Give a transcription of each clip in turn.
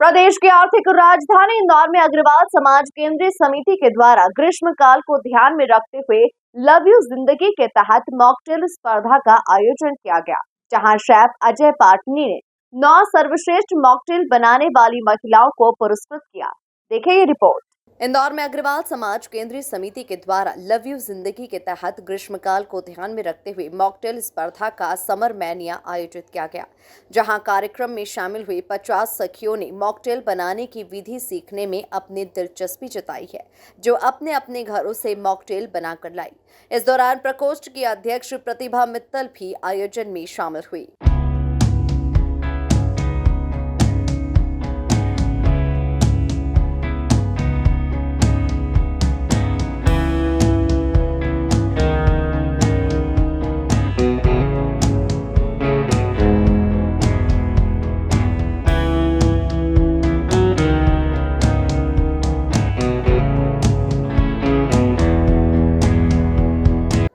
प्रदेश की आर्थिक राजधानी इंदौर में अग्रवाल समाज केंद्रीय समिति के द्वारा ग्रीष्मकाल को ध्यान में रखते हुए लव यू जिंदगी के तहत मॉकटेल स्पर्धा का आयोजन किया गया, जहां शेफ अजय पाटनी ने 9 सर्वश्रेष्ठ मॉकटेल बनाने वाली महिलाओं को पुरस्कृत किया। देखिए ये रिपोर्ट। इंदौर में अग्रवाल समाज केंद्रीय समिति के द्वारा लव यू जिंदगी के तहत ग्रीष्मकाल को ध्यान में रखते हुए मॉकटेल स्पर्धा का समर मैनिया आयोजित किया गया, जहां कार्यक्रम में शामिल हुई 50 सखियों ने मॉकटेल बनाने की विधि सीखने में अपनी दिलचस्पी जताई है, जो अपने अपने घरों से मॉकटेल बनाकर लाई। इस दौरान प्रकोष्ठ की अध्यक्ष प्रतिभा मित्तल भी आयोजन में शामिल हुई।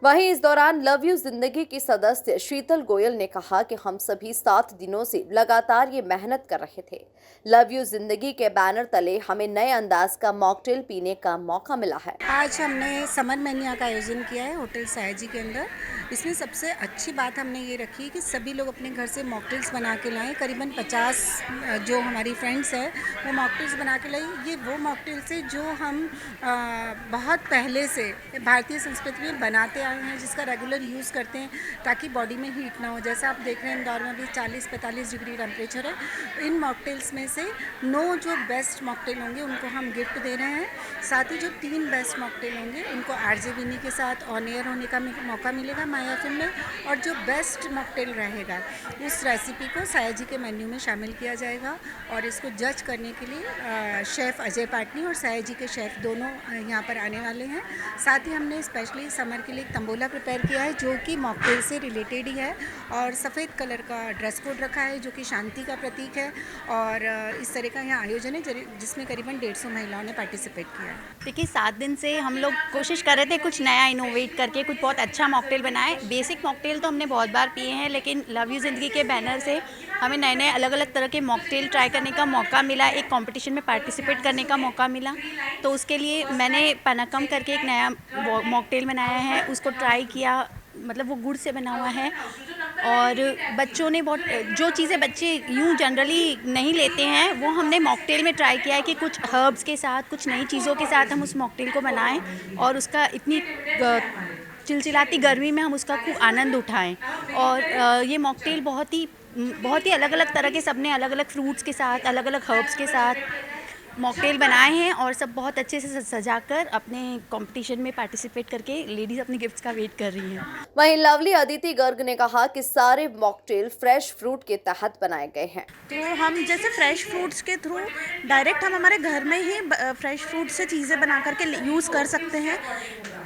वहीं इस दौरान लव यू जिंदगी की सदस्य शीतल गोयल ने कहा कि हम सभी 7 दिनों से लगातार ये मेहनत कर रहे थे। लव यू जिंदगी के बैनर तले हमें नए अंदाज का मॉकटेल पीने का मौका मिला है। आज हमने समर मैनिया का आयोजन किया है होटल सयाजी के अंदर। इसमें सबसे अच्छी बात हमने ये रखी कि सभी लोग अपने घर से मॉकटेल्स बना के लाएं। करीबन 50 जो हमारी फ्रेंड्स हैं वो मॉकटेल्स बना के लाई। ये वो मॉकटेल्स है जो हम बहुत पहले से भारतीय संस्कृति में बनाते आए हैं, जिसका रेगुलर यूज़ करते हैं ताकि बॉडी में हीट ना हो। जैसा आप देख रहे हैं इंदौर में भी 40-45 डिग्री टेम्परेचर है। इन मॉकटेल्स में से 9 जो बेस्ट मॉकटेल होंगे उनको हम गिफ्ट दे रहे हैं। साथ ही जो 3 बेस्ट मॉकटेल होंगे उनको आरजे विनी के साथ ऑन एयर होने का मौका मिलेगा माया एफएम में। और जो बेस्ट मॉकटेल रहेगा उस रेसिपी को सयाजी के मेन्यू में शामिल किया जाएगा और इसको जज करने के लिए शेफ़ अजय पाटनी और सयाजी के शेफ़ दोनों यहाँ पर आने वाले हैं। साथ ही हमने स्पेशली समर के लिए एक तंबोला प्रिपेयर किया है जो कि मॉकटेल से रिलेटेड ही है और सफ़ेद कलर का ड्रेस कोड रखा है जो कि शांति का प्रतीक है। और इस तरह का यहाँ आयोजन है जिसमें करीबन 150 महिलाओं ने पार्टिसिपेट किया है। देखिए 7 दिन से हम लोग कोशिश कर रहे थे कुछ नया इनोवेट करके कुछ बहुत अच्छा मॉकटेल बनाए। बेसिक मॉकटेल तो हमने बहुत बार पिए हैं, लेकिन लव यू ज़िंदगी के बैनर से हमें नए नए अलग अलग तरह के मॉकटेल ट्राई करने का मौका मिला, एक कंपटीशन में पार्टिसिपेट करने का मौका मिला। तो उसके लिए मैंने पनकम करके एक नया मॉकटेल बनाया है, उसको ट्राई किया। मतलब वो गुड़ से बना हुआ है और बच्चों ने बहुत जो चीज़ें बच्चे यूँ जनरली नहीं लेते हैं वो हमने मॉकटेल में ट्राई किया है कि कुछ हर्ब्स के साथ, कुछ नई चीज़ों के साथ हम उस मॉकटेल को बनाएं और उसका इतनी चिलचिलाती गर्मी में हम उसका खूब आनंद उठाएं। और ये मॉकटेल बहुत ही अलग अलग तरह के, सबने अलग अलग फ्रूट्स के साथ, अलग अलग हर्ब्स के साथ मॉकटेल बनाए हैं और सब बहुत अच्छे से सजाकर अपने कंपटीशन में पार्टिसिपेट करके लेडीज़ अपने गिफ्ट्स का वेट कर रही हैं। वहीं लवली अदिति गर्ग ने कहा कि सारे मॉकटेल फ्रेश फ्रूट के तहत बनाए गए हैं। तो हम जैसे फ्रेश फ्रूट्स के थ्रू डायरेक्ट हम हमारे घर में ही फ्रेश फ्रूट से चीज़ें बना करके यूज़ कर सकते हैं,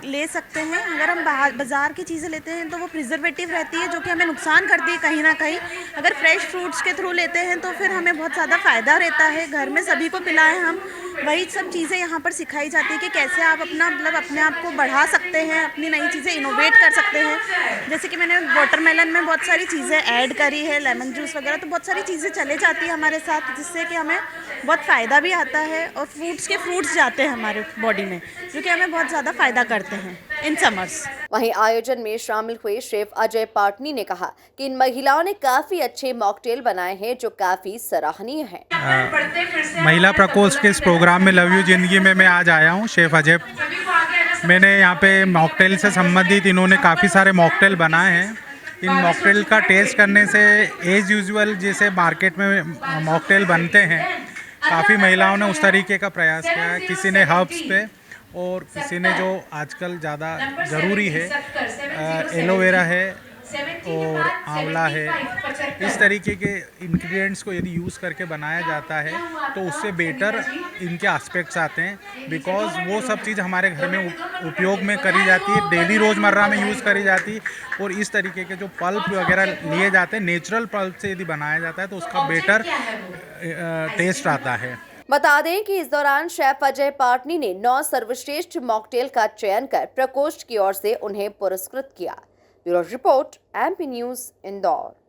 ले सकते हैं। अगर हम बाज़ार की चीज़ें लेते हैं तो वो प्रिजर्वेटिव रहती है जो कि हमें नुकसान करती है कहीं ना कहीं। अगर फ्रेश फ्रूट्स के थ्रू लेते हैं तो फिर हमें बहुत ज़्यादा फ़ायदा रहता है। घर में सभी को पिलाएं हम, वही सब चीज़ें यहाँ पर सिखाई जाती है कि कैसे आप अपना अपने आप को बढ़ा सकते हैं, अपनी नई चीज़ें इनोवेट कर सकते हैं। जैसे कि मैंने वाटरमेलन में बहुत सारी चीज़ें ऐड करी है, लेमन जूस वगैरह, तो बहुत सारी चीज़ें चले जाती है हमारे साथ, जिससे कि हमें बहुत फ़ायदा भी आता है और फ्रूट्स जाते हैं हमारे बॉडी में, जो कि हमें बहुत ज़्यादा फ़ायदा करते हैं इन समर्स। वहीं आयोजन में शामिल हुए शेफ अजय पाटनी ने कहा कि इन महिलाओं ने काफी अच्छे मॉकटेल बनाए हैं जो काफी सराहनीय हैं। महिला प्रकोष्ठ के इस प्रोग्राम में लव यू जिंदगी में मैं आज आया हूँ। शेफ अजय, मैंने यहाँ पे मॉकटेल से संबंधित इन्होंने काफ़ी सारे मॉकटेल बनाए हैं। इन मॉकटेल का टेस्ट करने से एज यूजुअल जैसे मार्केट में मॉकटेल बनते हैं, काफ़ी महिलाओं ने उस तरीके का प्रयास किया है। किसी ने हर्ब्स पे और किसी ने जो आजकल ज़्यादा ज़रूरी है एलोवेरा है और आंवला है, इस तरीके के इंग्रेडिएंट्स को यदि यूज़ करके बनाया जाता है तो उससे बेटर इनके एस्पेक्ट्स आते हैं। बिकॉज़ वो सब चीज़ हमारे घर में उपयोग में करी जाती है, डेली रोज़मर्रा में यूज़ करी जाती है। और इस तरीके के जो पल्प वगैरह लिए जाते हैं, नेचुरल पल्प से यदि बनाया जाता है तो उसका बेटर टेस्ट आता है। बता दें कि इस दौरान शेफ अजय पाटनी ने 9 सर्वश्रेष्ठ मॉकटेल का चयन कर प्रकोष्ठ की ओर से उन्हें पुरस्कृत किया। Bureau report, MP news, Indore.